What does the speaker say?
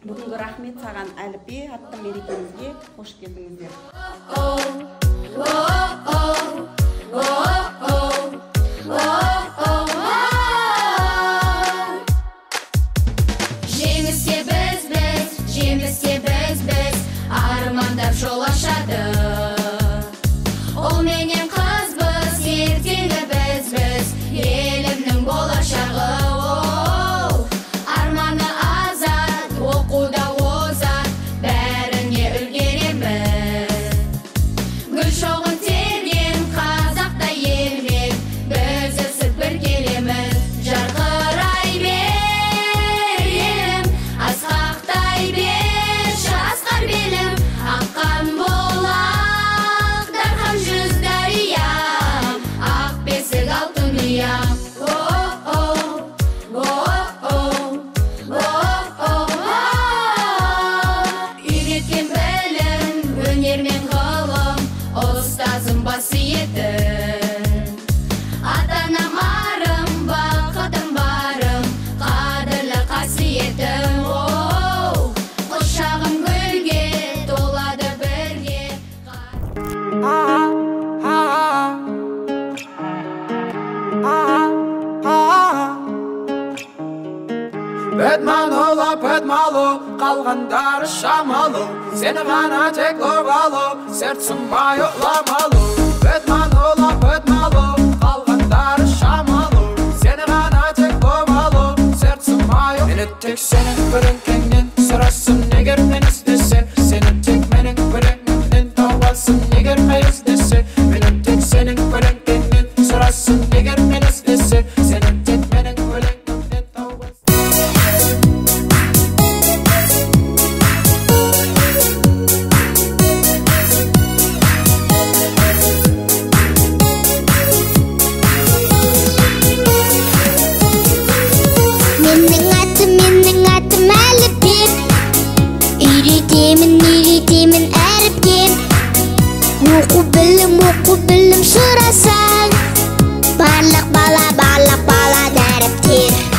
Бүгінгі рахмет саған әліпби атты мерекемізге қош келдіңіздер. Жеміске біз, армандап жол ашады. Ол менен қызбыз, ертеңі біз, елімнің болашағы. Арманы азат, оқуда озат, бәріне үлгереміз. Гүл шоғын терген қазақта елмен, біз өсіп бір келеміз. Жарқырай бер елім, асқақтай бер жасқар белім. Аққан болақ, дархан жүз дариям, ақ бесік алтын ұям. Үйреткен білім, өнер мен ғылым, ұстазым басиетін. Ата-анам арым, бақытым барым, қадірлі қасиетім. Құшағым гүлге толады бірге. Пәдмалу, қалғандары шамалу, сені ғана тек ұрғалу, сердсымай ұламалу. Пәдмалу, қалғандары шамалу, сені ғана тек ұрғалу, сердсымай ұламалу. Мені тек сенің біріңкеңнен сұрасым, егер мен іздесе, сені тек менің біріңнен тауасым, егер мен іздесе. Мені тек сенің біріңкеңнен сұрасым, егер мен іздесе, сені тек менің біріңнен тауасым. Менің атым әліпбек, үйретемін әріпке. Оқу білім сұрасаң, барлық бала дәріптер.